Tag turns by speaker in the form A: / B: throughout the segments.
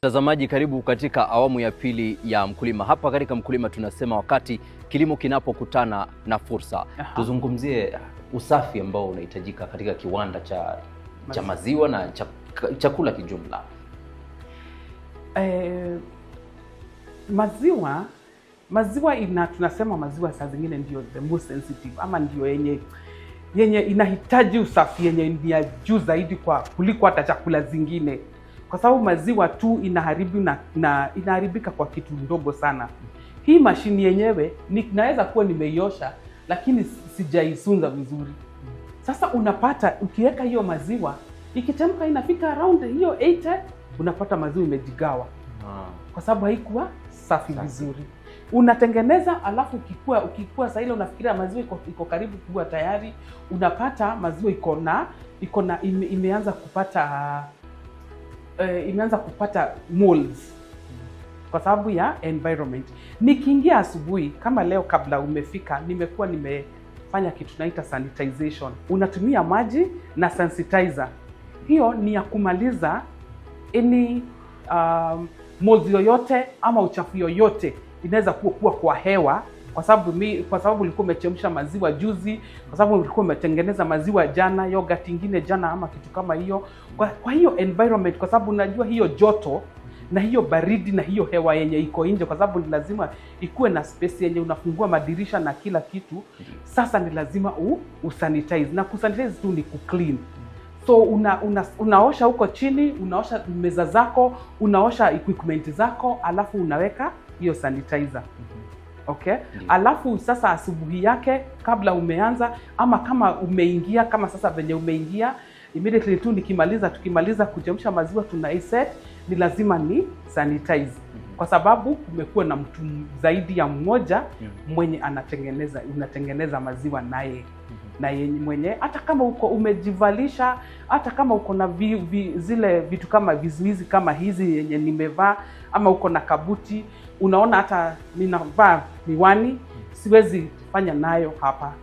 A: Mtazamaji, karibu katika awamu ya pili ya Mkulima. Hapa katika Mkulima tunasema wakati kilimo kinapokutana na fursa. Tuzungumzie usafi ambao unahitajika katika kiwanda cha maziwa na chakula kijumla.
B: Maziwa tunasema maziwa saa zingine ndio the most sensitive, ama ndio yenye inahitaji usafi yenye ni ya juu zaidi kuliko hata chakula zingine, kwa sababu maziwa tu inaharibika kwa kitu ndogo sana. Hii mashini yenyewe naweza kuwa nimeiosha lakini sijaisunza vizuri. Sasa unapata ukiweka hiyo maziwa ikichemka inafika around hiyo 80, unapata maziwa imejigawa kwa sababu haikuwa safi vizuri. Unatengeneza alafu ukikua sasa ile unafikiria maziwa iko karibu kuwa tayari, unapata maziwa imeanza kupata molds kwa sababu ya environment. Nikiingia asubuhi kama leo kabla umefika, nimefanya kitu naita sanitization. Unatumia maji na sensitizer. Hiyo ni ya kumaliza any molds yoyote ama uchafu yoyote inaweza kuwa kwa hewa, kwa sababu ulikuwa umechemsha maziwa juzi, kwa sababu ulikuwa umetengeneza maziwa jana, yogurt ingine jana ama kitu kama hiyo. Kwa hiyo environment, kwa sababu unajua hiyo joto na hiyo baridi na hiyo hewa yenye iko nje, kwa sababu ni lazima ikuwe na space yenye unafungua madirisha na kila kitu. Sasa ni lazima usanitize, na kusanitize tu ni kuclean. So unaosha huko chini, unaosha meza zako, unaosha equipment zako, alafu unaweka hiyo sanitizer. Okay? Alafu sasa asubuhi yake kabla umeanza ama kama umeingia, kama sasa venye umeingia, immediately tu tukimaliza kuchemsha maziwa tunaiset, ni lazima ni sanitize. Kwa sababu kumekuwa na mtu zaidi ya mmoja mwenye unatengeneza maziwa naye. Na yenye mwenye hata kama uko umejivalisha, hata kama uko na zile vitu kama vizuizi kama hizi yenye nimevaa, ama uko na kabuti, unaona hata ninavaa miwani, siwezi fanya nayo hapa.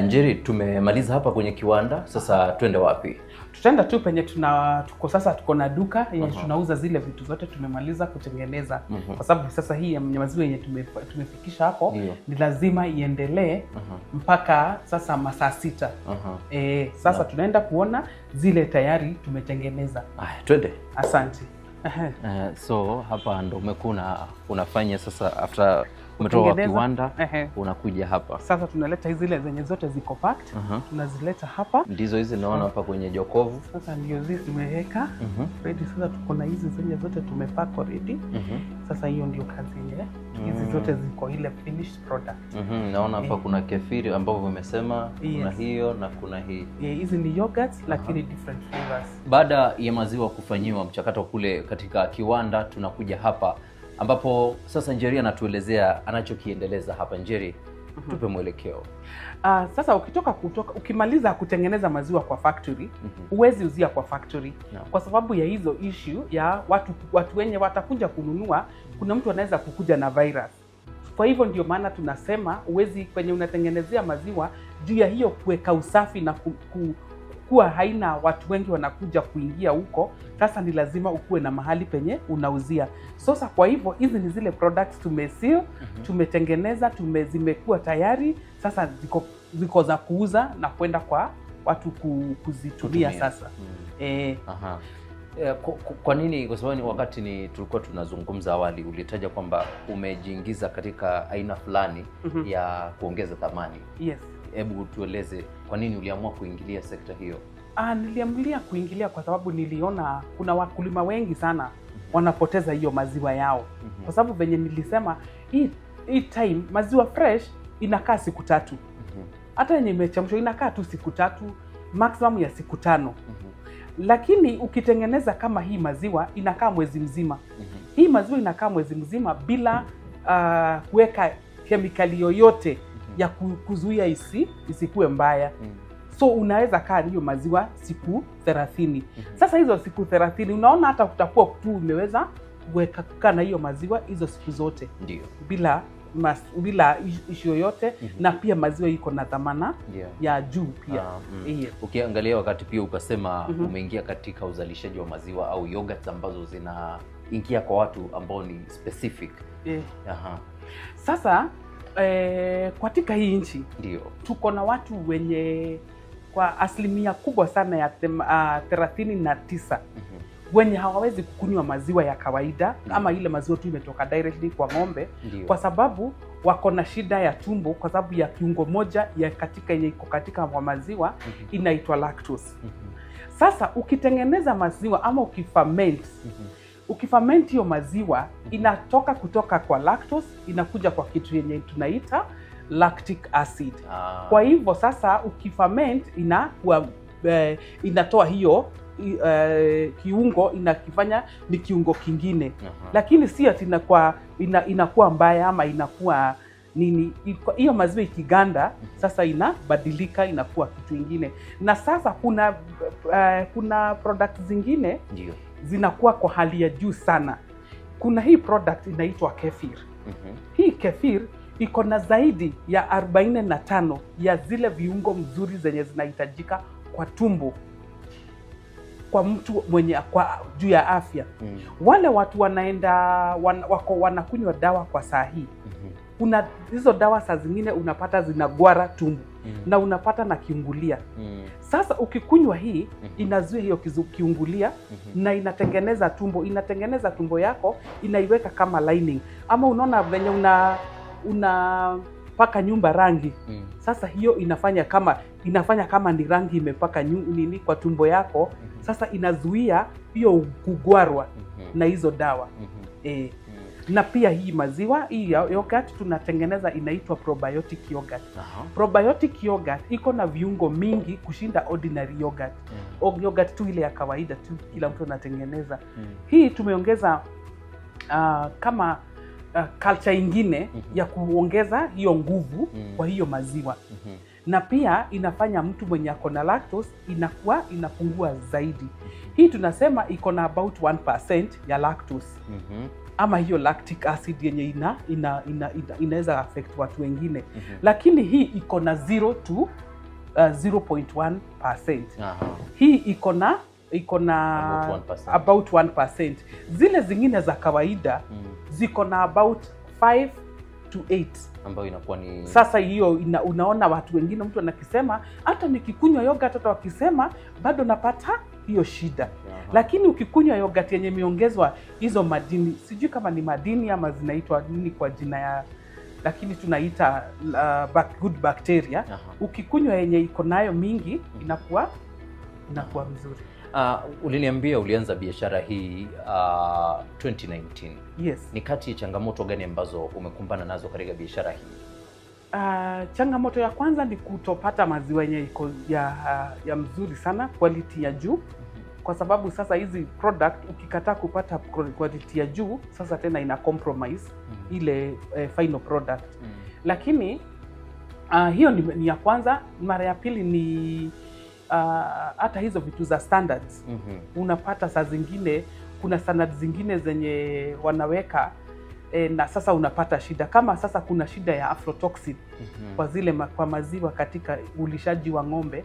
A: Njeri, tumemaliza hapa kwenye kiwanda, sasa twende wapi?
B: Tutaenda tu penye tuko na duka yenye tunauza zile vitu zote tumemaliza kutengeneza. Kwa sababu sasa hii maziwa yenye tumefikisha hapo ni lazima iendelee mpaka sasa masaa 6. Sasa tunaenda kuona zile tayari tumetengeneza.
A: Twende.
B: Asante.
A: So hapa ndo unafanya sasa after umetoka kiwanda unakuja hapa.
B: Sasa tunaleta hizi zile zenye zote ziko packed, tunazileta hapa.
A: Ndizo hizi naona hapa kwenye jokovu.
B: Sasa ndio hizi tumeweka ready. Sasa tuko na hizi zenye zote tumepack already. Sasa hiyo ndio kazi yenyewe. Hizi zote ziko ile finished product.
A: Naona hapa kuna kefiri ambavyo umesema, kuna hiyo na kuna hii.
B: Hizi ni yogurts lakini different flavors.
A: Baada ya maziwa kufanyiwa mchakato kule katika kiwanda, tunakuja hapa ambapo sasa Njeri anatuelezea anachokiendeleza hapa. Njeri, tupe mwelekeo.
B: Sasa ukimaliza kutengeneza maziwa kwa factory, huwezi uzia kwa factory. Kwa sababu ya hizo issue ya watu wenye watakuja kununua, kuna mtu anaweza kukuja na virus. Kwa hivyo ndio maana tunasema huwezi kwenye unatengenezea maziwa, juu ya hiyo kuweka usafi na kuwa haina watu wengi wanakuja kuingia huko. Sasa ni lazima ukuwe na mahali penye unauzia. Sasa kwa hivyo hizi ni zile products tumeseal, tumetengeneza, zimekuwa tayari. Sasa ziko za kuuza na kwenda kwa watu kuzitumia sasa.
A: Kwa nini? Kwa sababu wakati tulikuwa tunazungumza awali ulitaja kwamba umejiingiza katika aina fulani ya kuongeza thamani.
B: Yes.
A: Hebu tueleze kwa nini uliamua kuingilia sekta hiyo?
B: Niliamulia kuingilia kwa sababu niliona kuna wakulima wengi sana wanapoteza hiyo maziwa yao. Kwa sababu venye nilisema hii time maziwa fresh inakaa siku 3. Hata yenye imechemshwa inakaa tu siku 3, maximum ya siku 5. Lakini ukitengeneza kama hii maziwa inakaa mwezi mzima. Hii maziwa inakaa mwezi mzima bila kuweka kemikali yoyote ya kuzuia isikuwe mbaya. So unaweza kaa hiyo maziwa siku 30. Sasa hizo siku 30 unaona hata utakuwa tu umeweza kukaa na hiyo maziwa hizo siku zote.
A: Ndio.
B: Bila issue yoyote. Na pia maziwa iko na dhamana ya juu pia.
A: Ukiangalia wakati pia ukasema umeingia katika uzalishaji wa maziwa au yogurt ambazo ingia kwa watu ambao ni specific. Aha.
B: Sasa katika hii nchi
A: Ndio.
B: tuko na watu wenye kwa asilimia kubwa sana ya 39 wenye hawawezi kukunywa maziwa ya kawaida ama ile maziwa tu imetoka directly kwa ng'ombe.
A: Ndiyo.
B: Kwa sababu wako na shida ya tumbo kwa sababu ya kiungo moja ya katika yenye iko katika maziwa inaitwa lactose. Sasa ukitengeneza maziwa ama ukiferment hiyo maziwa inatoka kutoka kwa lactose inakuja kwa kitu yenye tunaita lactic acid. Kwa hivyo sasa ukiferment inatoa hiyo kiungo inakifanya ni kiungo kingine. Lakini si ati inakuwa mbaya ama inakuwa nini. Hiyo maziwa ikiganda sasa inabadilika inakuwa kitu kingine. Na sasa kuna products zingine ndio zinakuwa kwa hali ya juu sana. Kuna hii product inaitwa kefir. Hii kefir iko na zaidi ya 45 ya zile viungo mzuri zenye zinahitajika kwa tumbo kwa mtu mwenye kwa juu ya afya. Wale watu wanakunywa dawa kwa saa hii. Kuna hizo dawa saa zingine unapata zinagwara tumbo na unapata na kiungulia. Sasa ukikunywa hii inazuia hiyo kiungulia na inatengeneza tumbo yako, inaiweka kama lining. Ama unaona venye unapaka nyumba rangi. Sasa hiyo inafanya kama ni rangi imepaka nini kwa tumbo yako. Sasa inazuia hiyo kugwarwa na hizo dawa. Na pia hii maziwa, hii yogurt tunatengeneza inaitwa probiotic yogurt. Probiotic yogurt iko na viungo mingi kushinda ordinary yogurt. Yogurt tu ile ya kawaida tu kila mtu anatengeneza. Hii tumeongeza kama culture ingine ya kuongeza hiyo nguvu kwa hiyo maziwa. Na pia inafanya mtu mwenye ako na lactose inapungua zaidi. Hii tunasema iko na about 1% ya lactose. Ama hiyo lactic acid yenye inaweza affect watu wengine. Lakini hii iko na 0 to 0.1%. Hii iko na about 1%. Zile zingine za kawaida ziko na about 5 to 8
A: ambayo inakuwa ni
B: sasa hiyo unaona watu wengine mtu anakisema hata nikikunywa yogurt hata wakisema bado napata hiyo shida. Lakini ukikunywa yogurt yenye imeongezwa hizo madini, sijui kama ni madini ama zinaitwa nini kwa jina ya, lakini tunaita good bacteria. Ukikunywa yenye iko nayo mingi inakuwa vizuri.
A: Uliniambia ulianza biashara hii 2019.
B: Yes.
A: Ni kati ya changamoto gani ambazo umekumbana nazo katika biashara hii?
B: Changamoto ya kwanza ni kutopata maziwa yenye iko ya mzuri sana, quality ya juu. Kwa sababu sasa hizi product ukikataa kupata quality ya juu, sasa tena ina compromise ile final product. Lakini hiyo ni ya kwanza. Mara ya pili ni hata hizo vitu za standards. Unapata saa zingine kuna standards zingine zenye wanaweka na sasa unapata shida. Kama sasa kuna shida ya aflatoxin kwa maziwa katika ulishaji wa ng'ombe.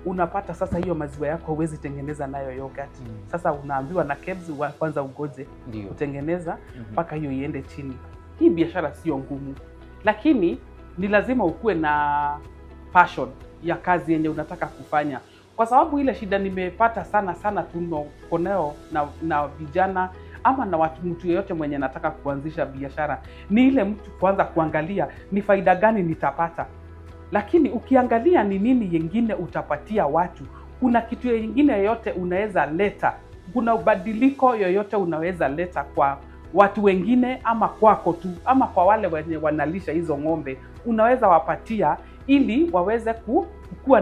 B: Unapata sasa hiyo maziwa yako huwezi tengeneza nayo yogurt. Sasa unaambiwa na KEBS kwanza ugoje kutengeneza mpaka hiyo iende chini. Hii biashara sio ngumu, lakini ni lazima ukuwe na passion ya kazi yenye unataka kufanya. Kwa sababu ile shida nimepata sana tunakoneo na vijana ama na mtu yeyote mwenye nataka kuanzisha biashara, ni ile mtu kwanza kuangalia ni faida gani nitapata. Lakini ukiangalia ni nini yengine utapatia watu, kuna kitu yengine yoyote unaweza leta, kuna ubadiliko yoyote unaweza leta kwa watu wengine ama kwako tu ama kwa wale wenye wanalisha hizo ng'ombe, unaweza wapatia ili waweze kuwa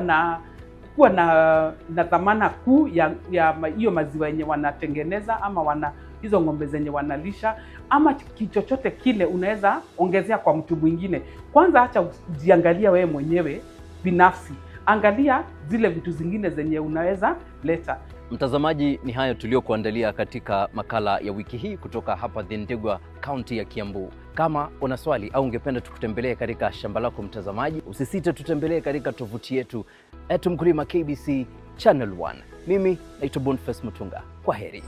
B: na dhamana kuu ya hiyo maziwa yenye wanatengeneza ama hizo ng'ombe zenye wanalisha, ama kichochote kile unaweza ongezea kwa mtu mwingine. Kwanza acha ujiangalia wewe mwenyewe binafsi, angalia zile vitu zingine zenye unaweza leta.
A: Mtazamaji, ni hayo tuliokuandalia katika makala ya wiki hii kutoka hapa Thendegwa, kaunti ya Kiambu. Kama una swali au ungependa tukutembelee katika shamba lako mtazamaji, usisite tutembelee katika tovuti yetu @mkulima KBC Channel 1. Mimi naitwa Boniface Mutunga. Kwaheri.